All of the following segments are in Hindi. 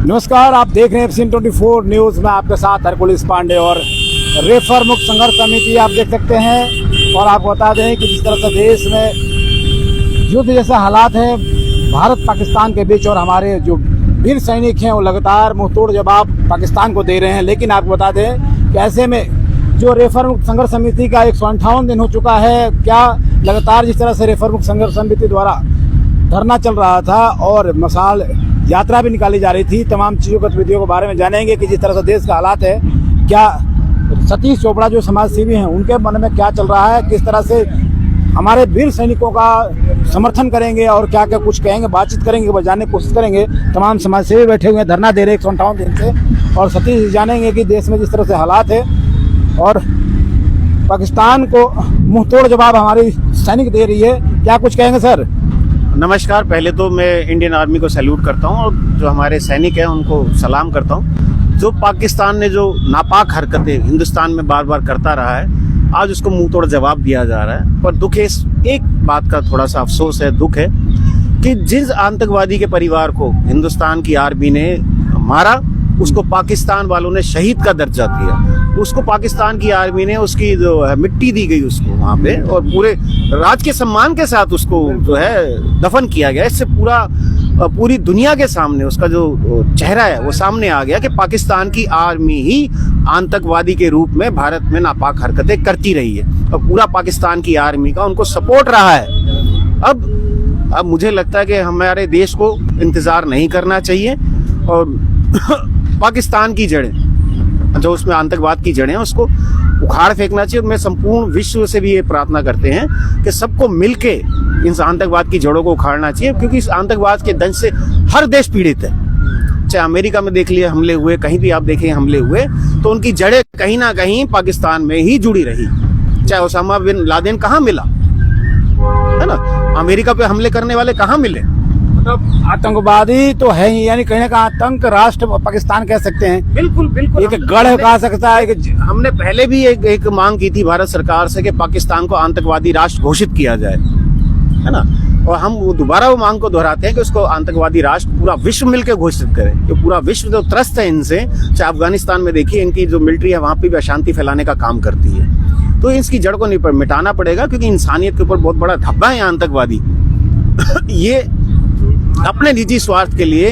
नमस्कार, आप देख रहे हैं एफसीएन 24 न्यूज़ में आपके साथ हरकुलिस पांडे। और रेफर मुक्त संघर्ष समिति आप देख सकते हैं। और आपको बता दें कि जिस तरह से देश में युद्ध जैसे हालात हैं भारत पाकिस्तान के बीच, और हमारे जो वीर सैनिक हैं वो लगातार मुंहतोड़ जवाब पाकिस्तान को दे रहे हैं। लेकिन आपको बता दें कि ऐसे में जो रेफर मुक्त संघर्ष समिति का 158 दिन हो चुका है, क्या लगातार जिस तरह से रेफर मुक्त संघर्ष समिति द्वारा धरना चल रहा था और मशाल यात्रा भी निकाली जा रही थी, तमाम चीज़ों गतिविधियों के बारे में जानेंगे कि जिस तरह से देश का हालात है, क्या सतीश चोपड़ा जो समाज सेवी हैं उनके मन में क्या चल रहा है, किस तरह से हमारे वीर सैनिकों का समर्थन करेंगे और क्या क्या कुछ कहेंगे, बातचीत करेंगे, जानने की कोशिश करेंगे। तमाम समाज सेवी बैठे हुए हैं, धरना दे रहे 158 दिन से। और सतीश जानेंगे कि देश में जिस तरह से हालात है और पाकिस्तान को मुंहतोड़ जवाब हमारी सैनिक दे रही है, क्या कुछ कहेंगे सर? नमस्कार। पहले तो मैं इंडियन आर्मी को सैल्यूट करता हूं और जो हमारे सैनिक हैं उनको सलाम करता हूं। जो पाकिस्तान ने जो नापाक हरकतें हिंदुस्तान में बार बार करता रहा है, आज उसको मुंह तोड़ जवाब दिया जा रहा है। पर दुख है, एक बात का थोड़ा सा अफसोस है, दुख है कि जिस आतंकवादी के परिवार को हिंदुस्तान की आर्मी ने मारा, उसको पाकिस्तान वालों ने शहीद का दर्जा दिया। उसको पाकिस्तान की आर्मी ने उसकी जो है मिट्टी दी गई उसको वहाँ पे, और पूरे राज के सम्मान के साथ उसको जो है दफन किया गया। इससे पूरी दुनिया के सामने उसका जो चेहरा है वो सामने आ गया कि पाकिस्तान की आर्मी ही आतंकवादी के रूप में भारत में नापाक हरकतें करती रही है और पूरा पाकिस्तान की आर्मी का उनको सपोर्ट रहा है। अब मुझे लगता है कि हमारे देश को इंतजार नहीं करना चाहिए और पाकिस्तान की जड़ें, जो उसमें आतंकवाद की जड़ें हैं, उसको उखाड़ फेंकना चाहिए। मैं संपूर्ण विश्व से भी ये प्रार्थना करते हैं कि सबको मिलके इन आतंकवाद की जड़ों को उखाड़ना चाहिए, क्योंकि इस आतंकवाद के दंश से हर देश पीड़ित है। चाहे अमेरिका में देख लिए हमले हुए, कहीं भी आप देखें हमले हुए, तो उनकी जड़ें कहीं ना कहीं पाकिस्तान में ही जुड़ी रही। चाहे ओसामा बिन लादेन कहाँ मिला, है ना, अमेरिका पे हमले करने वाले कहाँ मिले? मतलब आतंकवादी तो है ही, यानी कहीं ना कहीं आतंक राष्ट्र पाकिस्तान कह सकते हैं। बिल्कुल बिल्कुल, एक गढ़ कहा सकता है कि हमने पहले भी एक मांग की थी भारत सरकार से कि पाकिस्तान को आतंकवादी राष्ट्र घोषित किया जाए, है ना। और हम दोबारा वो मांग को दोहराते हैं कि उसको आतंकवादी राष्ट्र पूरा विश्व मिलकर घोषित करे, कि पूरा विश्व जो त्रस्त है इनसे। चाहे अफगानिस्तान में देखिए, इनकी जो मिलिट्री है वहां पे भी अशांति फैलाने का काम करती है। तो इसकी जड़ को मिटाना पड़ेगा, क्योंकि इंसानियत के ऊपर बहुत बड़ा धब्बा है आतंकवादी। ये अपने निजी स्वार्थ के लिए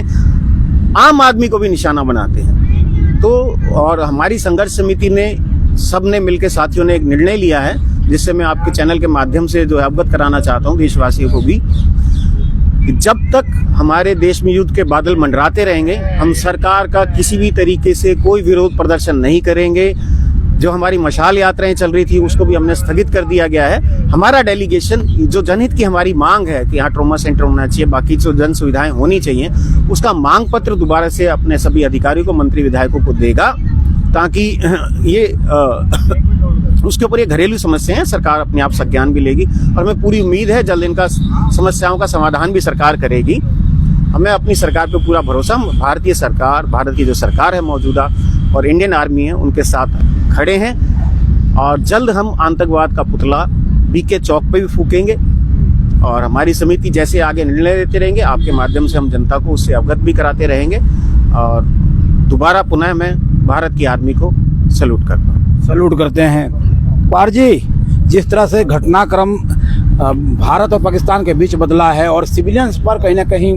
आम आदमी को भी निशाना बनाते हैं। तो और हमारी संघर्ष समिति ने सबने मिलकर, साथियों ने एक निर्णय लिया है, जिससे मैं आपके चैनल के माध्यम से जो है अवगत कराना चाहता हूं देशवासियों को भी, कि जब तक हमारे देश में युद्ध के बादल मंडराते रहेंगे, हम सरकार का किसी भी तरीके से कोई विरोध प्रदर्शन नहीं करेंगे। जो हमारी मशाल यात्राएं चल रही थी उसको भी हमने स्थगित कर दिया गया है। हमारा डेलीगेशन, जो जनहित की हमारी मांग है कि यहाँ ट्रॉमा सेंटर होना चाहिए, बाकी जो जन सुविधाएं होनी चाहिए, उसका मांग पत्र दोबारा से अपने सभी अधिकारियों को, मंत्री विधायकों को देगा, ताकि ये उसके ऊपर ये घरेलू समस्या है, सरकार अपने आप संज्ञान भी लेगी। और हमें पूरी उम्मीद है जल्द इनका समस्याओं का समाधान भी सरकार करेगी। हमें अपनी सरकार पे पूरा भरोसा, भारतीय सरकार, भारत की जो सरकार है मौजूदा, और इंडियन आर्मी है, उनके साथ खड़े हैं। और जल्द हम आतंकवाद का पुतला बीके चौक पे भी फूकेंगे, और हमारी समिति जैसे आगे निर्णय लेते रहेंगे, आपके माध्यम से हम जनता को उससे अवगत भी कराते रहेंगे। और दोबारा पुनः मैं भारत की आर्मी को सैल्यूट करता हूँ। सैल्यूट करते हैं। पार जी, जिस तरह से घटनाक्रम भारत और पाकिस्तान के बीच बदला है और सिविलियंस पर कहीं ना कहीं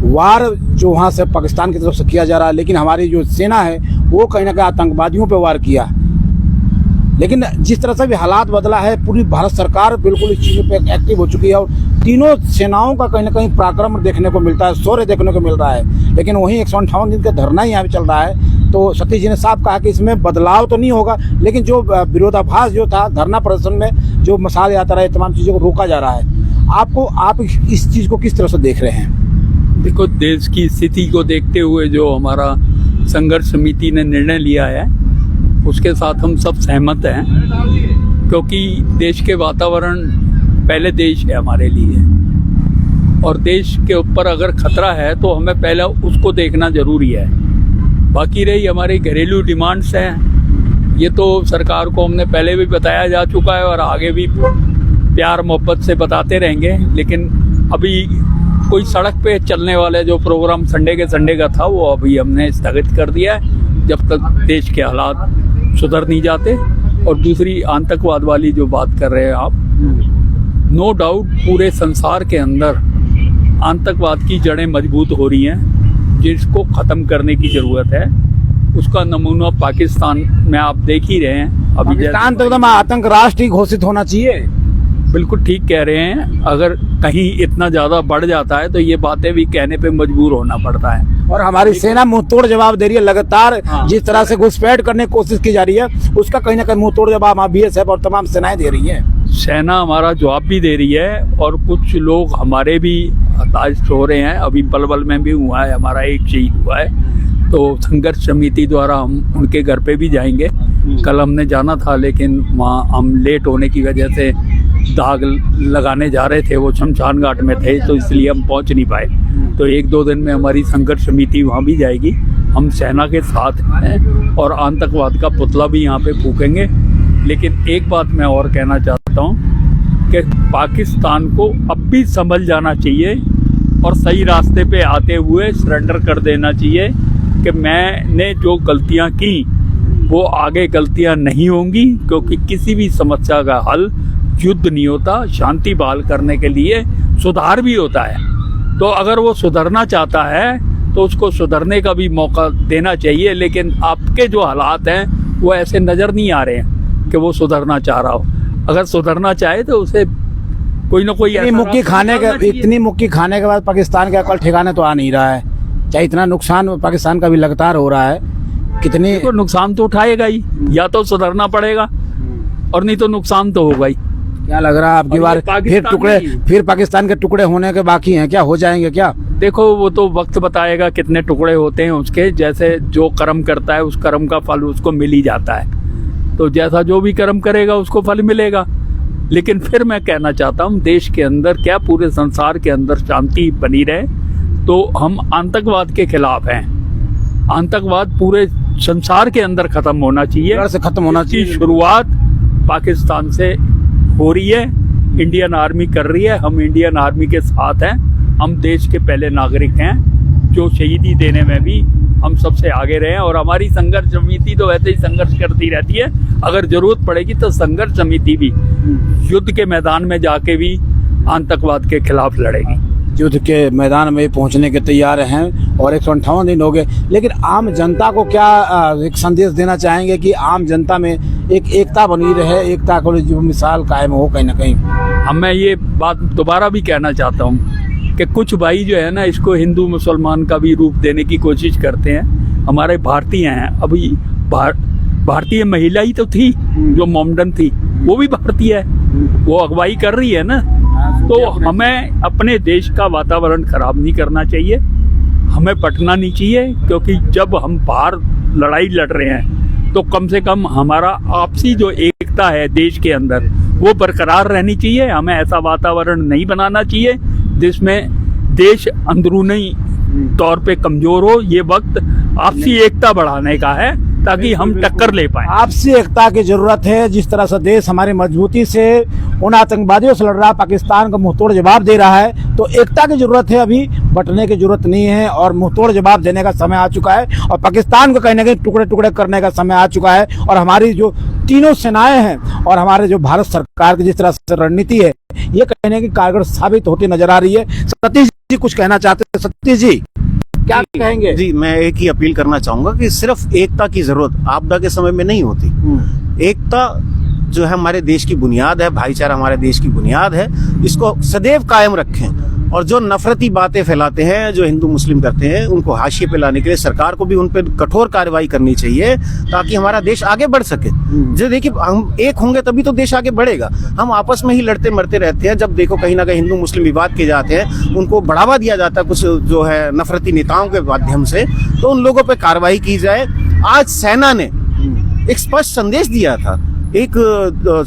वार जो वहाँ से पाकिस्तान की तरफ से किया जा रहा है, लेकिन हमारी जो सेना है वो कहीं ना कहीं आतंकवादियों पे वार किया। लेकिन जिस तरह से भी हालात बदला है, पूरी भारत सरकार बिल्कुल इस चीज़ पे एक्टिव हो चुकी है और तीनों सेनाओं का कहीं ना कहीं पराक्रम देखने को मिलता है, शौर्य देखने को मिल रहा है। लेकिन वहीं 158 दिन का धरना यहाँ पे चल रहा है। तो सतीश जी ने साफ कहा कि इसमें बदलाव तो नहीं होगा, लेकिन जो विरोधाभास जो था धरना प्रदर्शन में, जो मशाल यात्रा है, तमाम चीज़ों को रोका जा रहा है। आप इस चीज़ को किस तरह से देख रहे हैं? देखो, देश की स्थिति को देखते हुए जो हमारा संघर्ष समिति ने निर्णय लिया है उसके साथ हम सब सहमत हैं, क्योंकि देश के वातावरण पहले देश है हमारे लिए, और देश के ऊपर अगर खतरा है तो हमें पहले उसको देखना जरूरी है। बाकी रही हमारी घरेलू डिमांड्स हैं, ये तो सरकार को हमने पहले भी बताया जा चुका है और आगे भी प्यार मोहब्बत से बताते रहेंगे। लेकिन अभी कोई सड़क पे चलने वाले जो प्रोग्राम संडे के संडे का था वो अभी हमने स्थगित कर दिया है जब तक देश के हालात सुधर नहीं जाते। और दूसरी आतंकवाद वाली जो बात कर रहे हैं आप, नो डाउट पूरे संसार के अंदर आतंकवाद की जड़ें मजबूत हो रही हैं जिसको ख़त्म करने की ज़रूरत है। उसका नमूना पाकिस्तान में आप देख ही रहे हैं। अभी पाकिस्तान तो एकदम आतंक राष्ट्र ही घोषित होना चाहिए। बिल्कुल ठीक कह रहे हैं। अगर कहीं इतना ज़्यादा बढ़ जाता है तो ये बातें भी कहने पे मजबूर होना पड़ता है। और हमारी सेना मुंहतोड़ जवाब दे रही है लगातार। हाँ। जिस तरह से घुसपैठ करने की कोशिश की जा रही है उसका कहीं ना कहीं मुंहतोड़ जवाब BSF और तमाम सेनाएं दे रही हैं। सेना हमारा जवाब भी दे रही है और कुछ लोग हमारे भी हताश हो रहे हैं। अभी पलवल में भी हुआ है, हमारा एक शहीद हुआ है। तो संघर्ष समिति द्वारा हम उनके घर पे भी जाएंगे। कल हमने जाना था लेकिन वहाँ हम लेट होने की वजह से दाग लगाने जा रहे थे, वो शमशान घाट में थे तो इसलिए हम पहुँच नहीं पाए। तो 1-2 दिन में हमारी संघर्ष समिति वहाँ भी जाएगी। हम सेना के साथ हैं और आतंकवाद का पुतला भी यहाँ पे फूकेंगे। लेकिन एक बात मैं और कहना चाहता हूँ कि पाकिस्तान को अब भी संभल जाना चाहिए और सही रास्ते पे आते हुए सरेंडर कर देना चाहिए कि मैंने जो गलतियाँ की वो आगे गलतियाँ नहीं होंगी, क्योंकि किसी भी समस्या का हल युद्ध नहीं होता, शांति बहाल करने के लिए सुधार भी होता है। तो अगर वो सुधरना चाहता है तो उसको सुधरने का भी मौका देना चाहिए। लेकिन आपके जो हालात हैं वो ऐसे नज़र नहीं आ रहे हैं कि वो सुधरना चाह रहा हो। अगर सुधरना चाहे तो उसे कोई ना कोई इतनी मुक्की खाने के बाद पाकिस्तान का अकल ठिकाने तो आ नहीं रहा है। चाहे इतना नुकसान पाकिस्तान का भी लगातार हो रहा है, कितनी तो नुकसान तो उठाएगा ही, या तो सुधरना पड़ेगा और नहीं तो नुकसान तो होगा ही। क्या लग रहा है आपकी बार फिर पाकिस्तान के टुकड़े होने के बाकी हैं क्या? हो जाएंगे क्या? देखो वो तो वक्त बताएगा कितने टुकड़े होते हैं उसके। जैसे जो कर्म करता है उस कर्म का फल उसको मिल ही जाता है। तो जैसा जो भी कर्म करेगा उसको फल मिलेगा। लेकिन फिर मैं कहना चाहता हूँ देश के अंदर क्या पूरे संसार के अंदर शांति बनी रहे। तो हम आतंकवाद के खिलाफ हैं। आतंकवाद पूरे संसार के अंदर खत्म होना चाहिए। से खत्म होना चाहिए। शुरुआत पाकिस्तान से हो रही है, इंडियन आर्मी कर रही है। हम इंडियन आर्मी के साथ हैं। हम देश के पहले नागरिक हैं जो शहीदी देने में भी हम सबसे आगे रहे हैं। और हमारी संघर्ष समिति तो वैसे ही संघर्ष करती रहती है। अगर जरूरत पड़ेगी तो संघर्ष समिति भी युद्ध के मैदान में जाके भी आतंकवाद के खिलाफ लड़ेगी। युद्ध के मैदान में पहुंचने के तैयार हैं और 158 दिन हो गए। लेकिन आम जनता को क्या एक संदेश देना चाहेंगे कि आम जनता में एक एकता बनी रहे, एकता को जो मिसाल कायम हो कहीं ना कहीं? अब मैं ये बात दोबारा भी कहना चाहता हूँ कि कुछ भाई जो है ना इसको हिंदू मुसलमान का भी रूप देने की कोशिश करते हैं। हमारे भारतीय हैं। अभी भारतीय महिला ही तो थी जो मोमडन थी, वो भी भारतीय है, वो अगुवाई कर रही है ना। तो हमें अपने देश का वातावरण खराब नहीं करना चाहिए, हमें पटना नहीं चाहिए। क्योंकि जब हम बाहर लड़ाई लड़ रहे हैं तो कम से कम हमारा आपसी जो एकता है देश के अंदर वो बरकरार रहनी चाहिए। हमें ऐसा वातावरण नहीं बनाना चाहिए जिसमें देश अंदरूनी तौर पे कमजोर हो। ये वक्त आपसी एकता बढ़ाने का है ताकि हम टक्कर ले पाए। आपसी एकता की जरूरत है। जिस तरह से देश हमारी मजबूती से उन आतंकवादियों से लड़ रहा है, पाकिस्तान को मुंहतोड़ जवाब दे रहा है, तो एकता की जरूरत है। अभी बटने की जरूरत नहीं है और मुंहतोड़ जवाब देने का समय आ चुका है और पाकिस्तान को कहीं ना कहीं टुकड़े टुकड़े करने का समय आ चुका है। और हमारी जो तीनों सेनाएं हैं और हमारे जो भारत सरकार की जिस तरह से रणनीति है ये कहीं ना कहीं कारगर साबित होती नजर आ रही है। सतीश जी कुछ कहना चाहते हैं? सतीश जी क्या कहेंगे? जी मैं एक ही अपील करना चाहूंगा कि सिर्फ एकता की जरूरत आपदा के समय में नहीं होती। एकता जो है हमारे देश की बुनियाद है, भाईचारा हमारे देश की बुनियाद है, इसको सदैव कायम रखें। और जो नफरती बातें फैलाते हैं, जो हिंदू मुस्लिम करते हैं, उनको हाशिए पे लाने के लिए सरकार को भी उन पर कठोर कार्रवाई करनी चाहिए ताकि हमारा देश आगे बढ़ सके। जो देखिए हम एक होंगे तभी तो देश आगे बढ़ेगा। हम आपस में ही लड़ते मरते रहते हैं। जब देखो कहीं ना कहीं हिंदू मुस्लिम विवाद किए जाते हैं, उनको बढ़ावा दिया जाता है कुछ जो है नफरती नेताओं के माध्यम से, तो उन लोगों पर कार्रवाई की जाए। आज सेना ने एक स्पष्ट संदेश दिया था। एक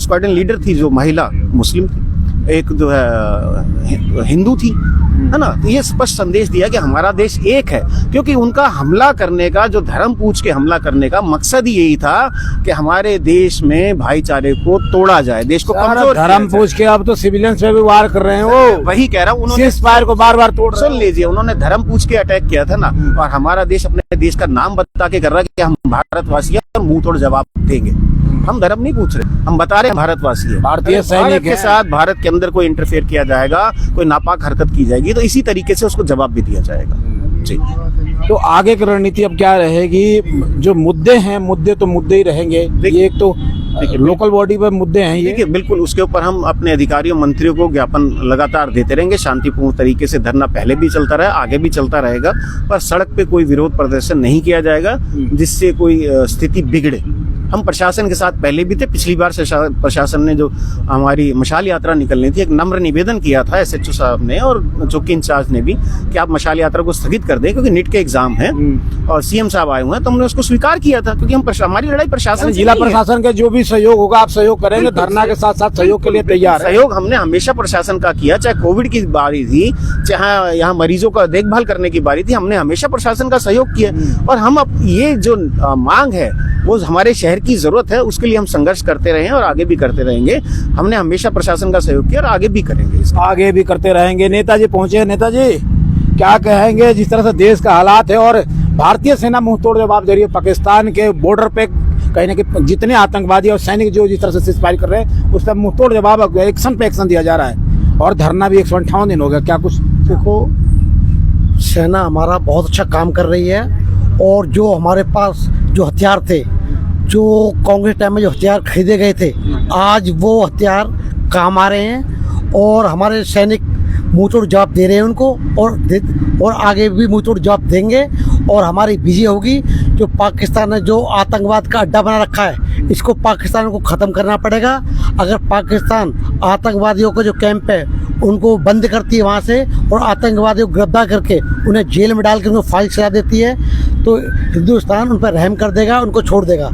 स्क्वाड्रन लीडर थी जो महिला मुस्लिम थी, एक जो है हिंदू थी, है ना। तो ये स्पष्ट संदेश दिया कि हमारा देश एक है, क्योंकि उनका हमला करने का, जो धर्म पूछ के हमला करने का मकसद ही यही था कि हमारे देश में भाईचारे को तोड़ा जाए, देश को कमजोर किया धर्म जाए। पूछ के अब तो सिविलियंस पे भी वार कर रहे हैं वो, वही कह रहा हूँ, उन्होंने सीज़फायर को बार बार तोड़ रहे सुन लीजिए, उन्होंने धर्म पूछ के अटैक किया था ना, और हमारा देश अपने देश का नाम बता के कर रहा है कि हम भारतवासी हैं और मुंह तोड़ जवाब देंगे। हम धर्म नहीं पूछ रहे, हम बता रहे हैं भारतवासी है। भारतीय सैनिक भारत के हैं। साथ भारत के अंदर कोई इंटरफेयर किया जाएगा, कोई नापाक हरकत की जाएगी, तो इसी तरीके से उसको जवाब भी दिया जाएगा जी। तो आगे की रणनीति अब क्या रहेगी? जो मुद्दे हैं, मुद्दे तो मुद्दे ही रहेंगे। ये एक तो लोकल बॉडी पर मुद्दे हैं ये। देखिए, बिल्कुल उसके ऊपर हम अपने अधिकारियों मंत्रियों को ज्ञापन लगातार देते रहेंगे। शांतिपूर्ण तरीके से धरना पहले भी चलता रहा, आगे भी चलता रहेगा, पर सड़क पे कोई विरोध प्रदर्शन नहीं किया जाएगा जिससे कोई स्थिति बिगड़े। हम प्रशासन के साथ पहले भी थे, पिछली बार प्रशासन ने जो हमारी मशाल यात्रा निकलनी थी, एक नम्र निवेदन किया था एसएचओ साहब ने और चौकी इंचार्ज ने भी कि आप मशाल यात्रा को स्थगित कर दें, क्योंकि नीट के एग्जाम है और सीएम साहब आए हुए हैं, तो हमने उसको स्वीकार किया था, क्योंकि हम हमारी लड़ाई प्रशासन से जिला नहीं है। प्रशासन का जो भी सहयोग होगा आप सहयोग करेंगे, धरना के साथ साथ सहयोग के लिए तैयार है। सहयोग हमने हमेशा प्रशासन का किया, चाहे कोविड की बारी थी, चाहे यहाँ मरीजों का देखभाल करने की बारी थी, हमने हमेशा प्रशासन का सहयोग किया। और हम अब ये जो मांग है वो हमारे शहर की जरूरत है, उसके लिए हम संघर्ष करते रहे हैं और आगे भी करते रहेंगे। हमने हमेशा प्रशासन का सहयोग किया और आगे भी करेंगे, आगे भी करते रहेंगे। नेताजी पहुंचे, नेताजी क्या कहेंगे जिस तरह से देश का हालात है और भारतीय सेना मुंह तोड़ जवाब दे रही है पाकिस्तान के बॉर्डर पे, कहीं ना कहीं जितने आतंकवादी और सैनिक जो जिस तरह से सीज़फायर कर रहे हैं उस पर मुंह तोड़ जवाब एक्शन पे एक्शन दिया जा रहा है, और धरना भी 158 दिन हो गया। क्या कुछ देखो, सेना हमारा बहुत अच्छा काम कर रही है, और जो हमारे पास जो हथियार थे, जो कांग्रेस टाइम में जो हथियार खरीदे गए थे, आज वो हथियार काम आ रहे हैं और हमारे सैनिक मुंह तोड़ जवाब दे रहे हैं उनको, और आगे भी मुंह तोड़ जवाब देंगे। और हमारी विजय होगी। जो पाकिस्तान ने जो आतंकवाद का अड्डा बना रखा है, इसको पाकिस्तान को ख़त्म करना पड़ेगा। अगर पाकिस्तान आतंकवादियों का जो कैंप है उनको बंद करती है वहाँ से, और आतंकवादियों को गिरफ्तार करके उन्हें जेल में डाल के उनको फाइल चला देती है, तो हिंदुस्तान उन पर रहम कर देगा, उनको छोड़ देगा।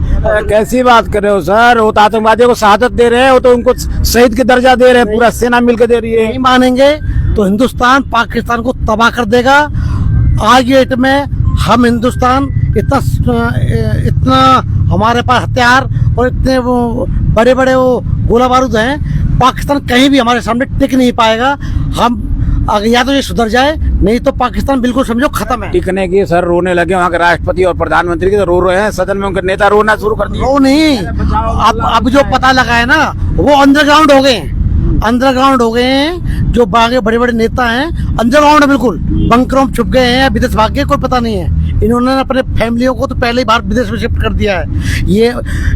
कैसी बात कर रहे हो सर? वो तो आतंकवादियों को शहादत दे रहे हैं, वो तो उनको शहीद की दर्जा दे रहे हैं, पूरा सेना मिलकर दे रही है। नहीं मानेंगे तो हिंदुस्तान पाकिस्तान को तबाह कर देगा। आज के डेट में हम हिंदुस्तान इतना हमारे पास हथियार और इतने वो बड़े बड़े वो गोला बारूद हैं, पाकिस्तान कहीं भी हमारे सामने टिक नहीं पाएगा। हम अगर या तो ये सुधर जाए, नहीं तो पाकिस्तान बिल्कुल समझो खत्म है। टिकने की सर रोने लगे वहाँ के राष्ट्रपति और प्रधानमंत्री के, तो रो रहे हैं सदन में, उनके नेता रोना शुरू कर दिए। वो नहीं, अब जो पता लगा है ना, वो अंडरग्राउंड हो गए हैं, अंडरग्राउंड हो गए हैं। जो बागे बड़े बड़े नेता हैं अंडरग्राउंड बिल्कुल बंकरों में छुप गए हैं, विदेश भाग गए, कोई पता नहीं है। इन्होंने अपने फैमिलियों को तो पहले ही बाहर विदेश में शिफ्ट कर दिया है। ये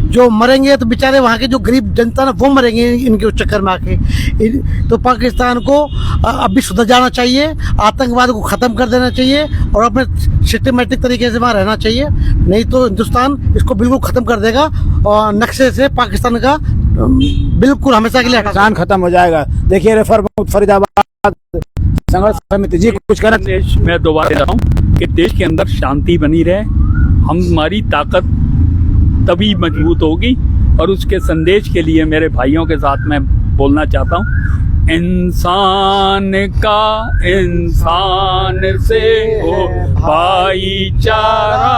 जो मरेंगे तो बेचारे वहाँ के जो गरीब जनता ना, वो मरेंगे इनके उस चक्कर में आके। तो पाकिस्तान को अब भी सुधर जाना चाहिए, आतंकवाद को ख़त्म कर देना चाहिए और अपने सिस्टमेटिक तरीके से वहाँ रहना चाहिए, नहीं तो हिंदुस्तान इसको बिल्कुल ख़त्म कर देगा और नक्शे से पाकिस्तान का बिल्कुल हमेशा के लिए पाकिस्तान खत्म हो जाएगा। देखिए रेफर फरीदाबाद संघर्ष समिति जी कुछ कहना। देश मैं दोबारा कह रहा हूँ कि देश के अंदर शांति बनी रहे, हमारी ताकत तभी मजबूत होगी। और उसके संदेश के लिए मेरे भाइयों के साथ मैं बोलना चाहता हूँ, इंसान का इंसान से हो भाईचारा,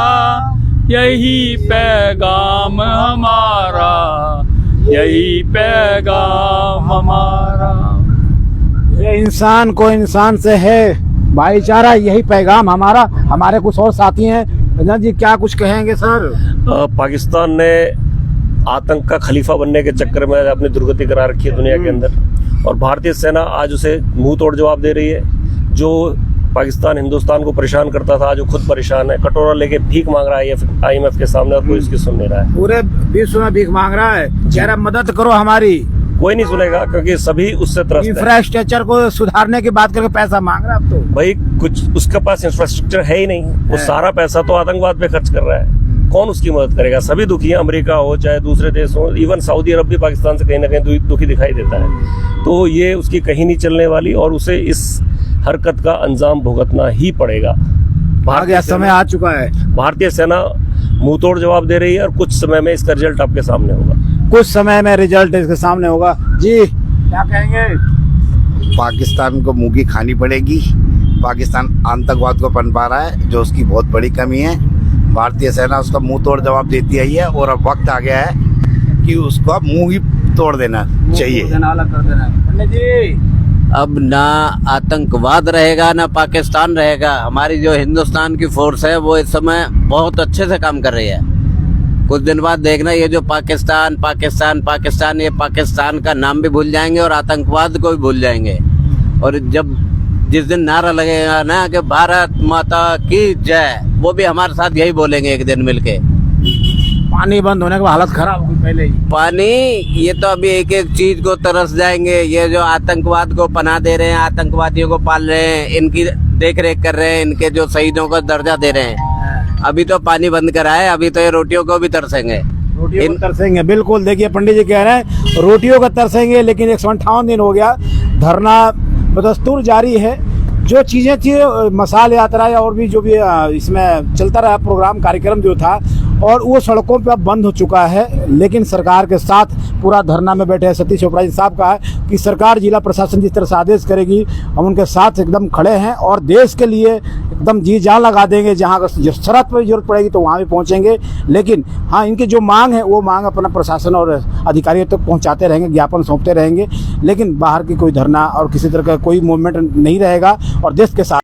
यही पैगाम हमारा, यही पैगाम हमारा। इंसान को इंसान से है भाईचारा, यही पैगाम हमारा। हमारे कुछ और साथी हैं, रंजन जी क्या कुछ कहेंगे सर? पाकिस्तान ने आतंक का खलीफा बनने के चक्कर में अपनी दुर्गति करा रखी है दुनिया के अंदर, और भारतीय सेना आज उसे मुंह तोड़ जवाब दे रही है। जो पाकिस्तान हिंदुस्तान को परेशान करता था, आज वो खुद परेशान है, कटोरा लेके भीख मांग रहा है IMF के सामने, और कोई उसकी सुन नहीं रहा है। पूरे विश्व में भीख मांग रहा है, जरा मदद करो हमारी। कोई नहीं सुनेगा, क्योंकि सभी उससे त्रस्त है। इंफ्रास्ट्रक्चर को सुधारने की बात करके पैसा मांग रहा है अब तो। भाई कुछ उसके पास इंफ्रास्ट्रक्चर है ही नहीं, वो सारा पैसा तो आतंकवाद पे खर्च कर रहा है। कौन उसकी मदद करेगा? सभी दुखी हैं, अमेरिका हो चाहे दूसरे देश हो, इवन सऊदी अरब भी पाकिस्तान से कहीं ना कहीं दुखी दिखाई देता है। तो ये उसकी कहीं नहीं चलने वाली, और उसे इस हरकत का अंजाम भुगतना ही पड़ेगा। आ गया, समय आ चुका है। भारतीय सेना मुंह तोड़ जवाब दे रही है, और कुछ समय में इसका रिजल्ट आपके सामने होगा। कुछ समय में रिजल्ट इसके सामने होगा। जी क्या कहेंगे? पाकिस्तान को मुंह की खानी पड़ेगी। पाकिस्तान आतंकवाद को पनपा रहा है, जो उसकी बहुत बड़ी कमी है। भारतीय सेना उसका मुंह तोड़ जवाब देती आई है और अब वक्त आ गया है कि उसका मुंह ही तोड़ देना चाहिए। अलग कर देना है। पंडित जी, अब ना आतंकवाद रहेगा ना पाकिस्तान रहेगा। हमारी जो हिंदुस्तान की फोर्स है वो इस समय बहुत अच्छे से काम कर रही है। कुछ दिन बाद देखना ये जो पाकिस्तान पाकिस्तान पाकिस्तान, ये पाकिस्तान का नाम भी भूल जाएंगे और आतंकवाद को भी भूल जाएंगे। और जब जिस दिन नारा लगेगा ना कि भारत माता की जय, वो भी हमारे साथ यही बोलेंगे एक दिन मिलके। पानी बंद होने के बाद हालत खराब हो गई पहले ही। पानी, ये तो अभी एक एक चीज को तरस जाएंगे। ये जो आतंकवाद को पनाह दे रहे हैं, आतंकवादियों को पाल रहे हैं, इनकी देख रेख कर रहे हैं, इनके जो शहीदों को दर्जा दे रहे हैं, अभी तो पानी बंद करा है, अभी तो ये रोटियों को भी तरसेंगे। रोटियों को तरसेंगे, बिल्कुल। देखिए पंडित जी कह रहे हैं रोटियों का तरसेंगे, लेकिन 158 दिन हो गया, धरना बदस्तूर जारी है। जो चीज़ें थी, मसाल यात्रा या और भी जो भी इसमें चलता रहा प्रोग्राम कार्यक्रम जो था, और वो सड़कों पे अब बंद हो चुका है। लेकिन सरकार के साथ पूरा धरना में बैठे सतीश चोपड़ा जी साहब का है कि सरकार, जिला प्रशासन जिस तरह से आदेश करेगी हम उनके साथ एकदम खड़े हैं और देश के लिए एकदम जी जान लगा देंगे। जहाँ शरत पर जरूरत पड़ेगी तो वहाँ भी पहुँचेंगे। लेकिन हाँ, इनकी जो मांग है वो मांग अपना प्रशासन और अधिकारियों तक पहुँचाते रहेंगे, ज्ञापन सौंपते रहेंगे। लेकिन बाहर की कोई धरना और किसी तरह का कोई मूवमेंट नहीं रहेगा और देश के साथ